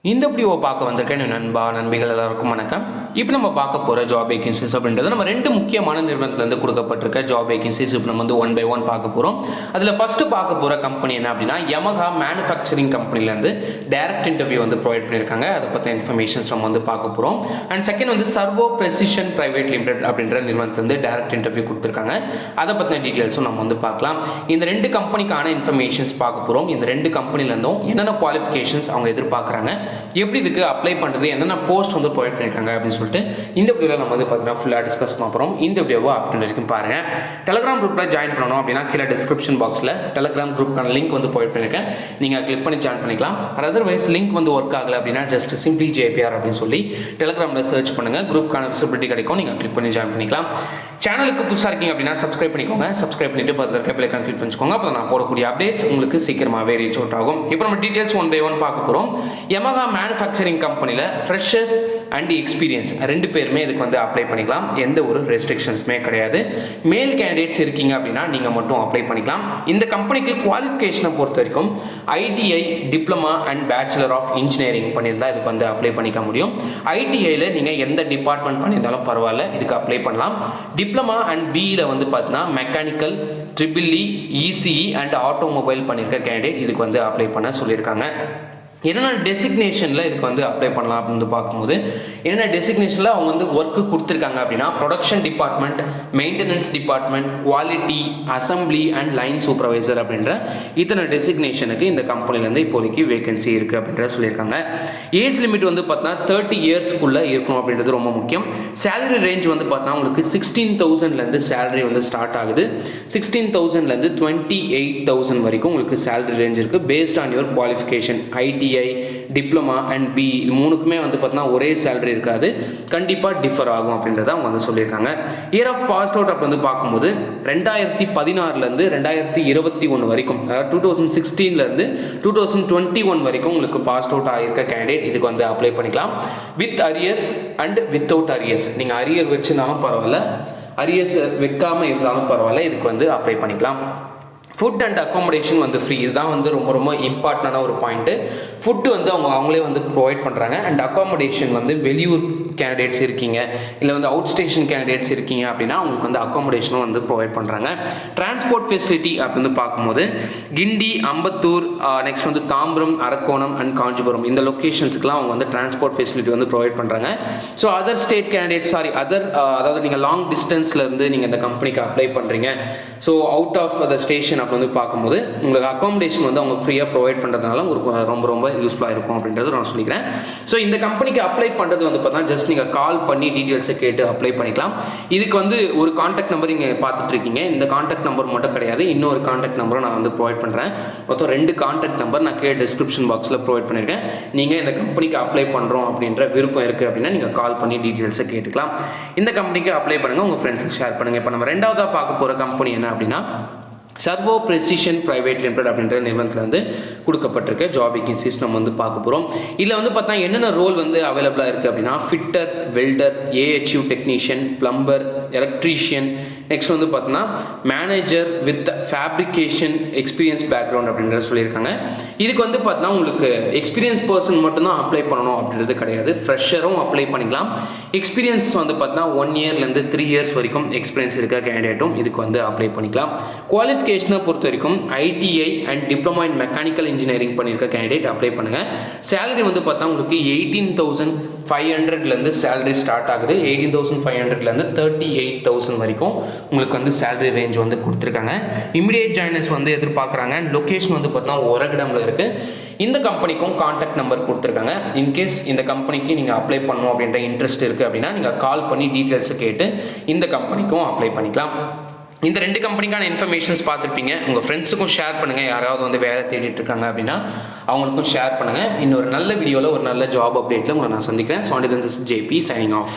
இந்த வீடியோவை பார்க்க வந்திருக்கேன் நண்பா நண்பிகள் எல்லாருக்கும் வணக்கம். இப்போ நம்ம பார்க்க போகிற ஜாப் வேகன்சிஸ் அப்படின்றது நம்ம ரெண்டு முக்கியமான நிறுவனத்துலேருந்து கொடுக்கப்பட்டிருக்க ஜாப் வேகன்சிஸ் இப்போ நம்ம ஒன் பை ஒன் பார்க்க போகிறோம். அதில் ஃபஸ்ட்டு பார்க்க போகிற கம்பெனி என்ன அப்படின்னா Yamaha மேனுஃபேக்சரிங் கம்பெனிலேருந்து டைரக்ட் இன்டர்வியூ ப்ரொவைட் பண்ணியிருக்காங்க. அதை பற்றின இன்ஃபர்மேஷன்ஸ் நம்ம பார்க்க போகிறோம். And second Servo precision private limited அப்படின்ற நிறுவனத்துலேருந்து டைரக்ட் இன்டர்வியூ கொடுத்துருக்காங்க. அதை பற்றின டீட்டெயில்ஸும் நம்ம பார்க்கலாம். இந்த ரெண்டு கம்பெனிக்கான இன்ஃபர்மேஷன்ஸ் பார்க்க போகிறோம். இந்த ரெண்டு கம்பெனிலேருந்தும் என்னென்ன குவாலிஃபிகேஷன்ஸ் அவங்க எதிர்பார்க்குறாங்க, எப்படி இதுக்கு அப்ளை பண்ணுறது, என்னென்ன போஸ்ட் ப்ரொவைட் பண்ணியிருக்காங்க அப்படின்னு சொல்லிட்டு இந்த வீடியோவில் நம்ம பார்த்தீங்கன்னா ஃபுல்லாக டிஸ்கஸ் பண்ண போகிறோம். இந்த வீடியோவை அப்டேட் வரைக்கும் பாருங்கள். டெலிகிராம் குரூப்பில் ஜாயின் பண்ணணும் அப்படின்னா கீழே டிஸ்கிரிப்ஷன் பாக்ஸில் டெலிகிராம் குரூப்புக்கான லிங்க் ப்ரொவைட் பண்ணியிருக்கேன். நீங்கள் கிளிக் பண்ணி ஜாயின் பண்ணிக்கலாம். அதர்வைஸ் லிங்க் ஒர்க் ஆகலை அப்படின்னா ஜஸ்ட் சிம்பிளி JPR அப்படின்னு சொல்லி டெலிகிராமில் சர்ச் பண்ணுங்கள். குரூப்புக்கான விசிபிலிட்டி கிடைக்கும். நீங்கள் கிளிக் பண்ணி ஜாயின் பண்ணிக்கலாம். சேனலுக்கு புதுசாக இருக்கீங்க அப்படின்னா சப்ஸ்கிரைப் பண்ணிக்கோங்க. சப்ஸ்கிரைப் பண்ணிட்டு பக்கத்தில் இருக்க பெல் ஐகான் கிளிக் பண்ணிக்கோங்க. அப்போ நான் போடக்கூடிய அப்டேட்ஸ் உங்களுக்கு சீக்கிரமாகவே ரீச் அவுட் ஆகும். இப்போ நம்ம டீட்டெயில்ஸ் ஒன் பை ஒன் பார்க்க போகிறோம். Yamaha மேனுஃபேக்சரிங் கம்பெனியில் ஃப்ரெஷர்ஸ் அண்ட் எக்ஸ்பீரியன்ஸ் ரெண்டு பேருமே இதுக்கு அப்ளை பண்ணிக்கலாம். எந்த ஒரு ரெஸ்ட்ரிக்ஷன்ஸுமே கிடையாது. மேல் கேண்டிடேட்ஸ் இருக்கீங்க அப்படின்னா நீங்கள் மட்டும் அப்ளை பண்ணிக்கலாம். இந்த கம்பெனிக்கு குவாலிஃபிகேஷனை பொறுத்த வரைக்கும் ITI diploma and bachelor of engineering பண்ணியிருந்தால் இதுக்கு அப்ளை பண்ணிக்க முடியும். ITIயில் நீங்கள் எந்த டிபார்ட்மெண்ட் பண்ணியிருந்தாலும் பரவாயில்ல, இதுக்கு அப்ளை பண்ணலாம். டிப்ளமா அண்ட் பியில் பார்த்தீங்கன்னா mechanical, EEE, ECE and automobile பண்ணியிருக்க கேண்டிடேட் இதுக்கு அப்ளை பண்ண சொல்லியிருக்காங்க. என்னென்ன டெசிக்னேஷனில் இதுக்கு அப்ளை பண்ணலாம் அப்படின்னு பார்க்கும்போது என்னென்ன டெசிக்னேஷனில் அவங்க ஒர்க்கு கொடுத்துருக்காங்க அப்படின்னா production department, maintenance department, quality, assembly and line supervisor அப்படின்ற இத்தனை டெசிக்னேஷனுக்கு இந்த கம்பெனிலேருந்து இப்போதைக்கு வேகன்சி இருக்குது அப்படின்ற சொல்லியிருக்காங்க. ஏஜ் லிமிட் பார்த்தீங்கன்னா 30 இயர்ஸ்க்குள்ளே இருக்கணும் அப்படின்றது ரொம்ப முக்கியம். சேலரி ரேஞ்ச் பார்த்தீங்கன்னா உங்களுக்கு 16,000லேருந்து சேலரி ஸ்டார்ட் ஆகுது. 16,000லேருந்து 28,000 வரைக்கும் உங்களுக்கு சேலரி ரேஞ்ச் இருக்குது. Based on your qualification. ITI, diploma and B மூணுக்குமே பார்த்தீங்கன்னா ஒரே சேலரி இருக்காது, கண்டிப்பாக டிஃபர் ஆகும் அப்படின்றத அவங்க சொல்லியிருக்காங்க. இயர் ஆஃப் பாஸ்ட் அவுட் அப்படி பார்க்கும்போது 2016லேருந்து 2021 வரைக்கும், அதாவது 2016லேருந்து 2021 வரைக்கும் உங்களுக்கு பாஸ்ட் அவுட் ஆகியிருக்க கேண்டிடேட் இதுக்கு அப்ளை பண்ணிக்கலாம். With arrears and without arrears. நீங்கள் அரியர் வச்சுருந்தாலும் பரவாயில்ல, அரியர்ஸ் வைக்காமல் இருந்தாலும் பரவாயில்ல, இதுக்கு அப்ளை பண்ணிக்கலாம். Food and accommodation free. இதுதான் ரொம்ப ரொம்ப இம்பார்ட்டண்டான ஒரு பாயிண்ட்டு. ஃபுட்டு அவங்களே ப்ரொவைட் பண்ணுறாங்க. அண்ட் அக்காமடேஷன் வெளியூர் கேண்டிடேட்ஸ் இருக்கீங்க, இல்லை அவுட் ஸ்டேஷன் கேண்டிடேட்ஸ் இருக்கீங்க அப்படின்னா அவங்களுக்கு அக்காமடேஷனும் ப்ரொவைட் பண்ணுறாங்க. டிரான்ஸ்போர்ட் ஃபெசிலிட்டி அப்படின்னு பார்க்கும்போது கிண்டி, அம்பத்தூர், நெக்ஸ்ட் தாம்பரம், அரக்கோணம் அண்ட் காஞ்சிபுரம் இந்த லொக்கேஷன்ஸுக்குலாம் அவங்க டிரான்ஸ்போர்ட் ஃபெசிலிட்டி ப்ரொவைட் பண்ணுறாங்க. ஸோ அதர் ஸ்டேட் கேண்டிடேட்ஸ் அதாவது நீங்கள் லாங் டிஸ்டன்ஸ்லேருந்து நீங்கள் இந்த கம்பெனிக்கு அப்ளை பண்ணுறீங்க, so out of the station பார்க்கும்போது உங்களுக்கு அக்காமடேஷன் அவங்க ஃப்ரீயாக ப்ரொவைட் பண்ணுறதுனால உங்களுக்கு ரொம்ப ரொம்ப யூஸ்ஃபுல்லாக இருக்கும் அப்படின்றது நான் சொல்லிக்கிறேன். ஸோ இந்த கம்பெனிக்கு அப்ளை பண்ணுறது பார்த்தா ஜஸ்ட் நீங்கள் கால் பண்ணி டீட்டெயில்ஸை கேட்டு அப்ளை பண்ணிக்கலாம். இதுக்கு ஒரு கான்டாக்ட் நம்பர் இங்கே பார்த்துட்டு இருக்கீங்க. இந்த கான்டாக்ட் நம்பர் மட்டும் கிடையாது, இன்னொரு கான்டாக்ட் நம்பரை நான் ப்ரொவைட் பண்ணுறேன். மொத்தம் 2 கான்டாக்ட் நம்பர் நான் கீழே டிஸ்கிரிப்ஷன் பாக்ஸில் ப்ரொவைட் பண்ணியிருக்கேன். நீங்கள் இந்த கம்பெனிக்கு அப்ளை பண்ணுறோம் அப்படின்ற விருப்பம் இருக்குது அப்படின்னா நீங்கள் கால் பண்ணி டீட்டெயில்ஸை கேட்டுக்கலாம். இந்த கம்பெனிக்கு அப்ளை பண்ணுங்கள், உங்கள் ஃப்ரெண்ட்ஸுக்கு ஷேர் பண்ணுங்கள். இப்போ நம்ம ரெண்டாவதாக பார்க்க போகிற கம்பெனி என்ன அப்படின்னா Servo ப்ரெசிஷன் பிரைவேட் லிமிடெட் அப்படின்ற நிறுவனத்துலேருந்து கொடுக்கப்பட்டிருக்க ஜாப் வேகன்சிஸ் நம்ம பார்க்க போகிறோம். இதில் பார்த்தா என்னென்ன ரோல் அவைலபிளாக இருக்குது அப்படின்னா fitter, welder, AHU technician, plumber, electrician, next பார்த்தோன்னா manager with fabrication experience background அப்படின்ற சொல்லியிருக்காங்க. இதுக்கு பார்த்தீங்கன்னா உங்களுக்கு எக்ஸ்பீரியன்ஸ் பர்சன் மட்டும்தான் அப்ளை பண்ணணும் அப்படின்றது கிடையாது, ஃப்ரெஷரும் அப்ளை பண்ணிக்கலாம். எக்ஸ்பீரியன்ஸ் பார்த்தீங்கன்னா 1 இயர்லேருந்து 3 இயர்ஸ் வரைக்கும் எக்ஸ்பீரியன்ஸ் இருக்க கேண்டிடேட்டும் இதுக்கு அப்ளை பண்ணிக்கலாம். குவாலிஃபிகேஷனை பொறுத்த வரைக்கும் ITI and diploma in mechanical engineering பண்ணியிருக்க கேண்டிடேட் அப்ளை பண்ணுங்கள். சேலரி பார்த்தா உங்களுக்கு 18,500லேருந்து சேலரி ஸ்டார்ட் ஆகுது. 18,500லேருந்து 38,000 வரைக்கும் உங்களுக்கு சேலரி ரேஞ்ச் கொடுத்துருக்காங்க. இமிடியேட் ஜாயினர்ஸ் எதிர்பார்க்குறாங்க. லொக்கேஷன் பார்த்தீங்கன்னா ORAGADAMல இருக்குது. இந்த கம்பெனிக்கும் கான்டாக்ட் நம்பர் கொடுத்துருக்காங்க. இன்கேஸ் இந்த கம்பெனிக்கு நீங்கள் அப்ளை பண்ணணும் அப்படின்ற இன்ட்ரெஸ்ட் இருக்குது அப்படின்னா நீங்கள் கால் பண்ணி டீட்டெயில்ஸை கேட்டு இந்த கம்பெனிக்கும் அப்ளை பண்ணிக்கலாம். இந்த 2 கம்பெனிக்கான இன்ஃபர்மேஷன்ஸ் பார்த்துருப்பீங்க. உங்கள் ஃப்ரெண்ட்ஸுக்கும் ஷேர் பண்ணுங்கள். யாராவது வேலை தேடிட்டு இருக்காங்க அப்படின்னா அவங்களுக்கும் ஷேர் பண்ணுங்கள். இன்னொரு நல்ல வீடியோவில் ஒரு நல்ல ஜாப் அப்டேட்டில் உங்களை நான் சந்திக்கிறேன். So this is JP signing off.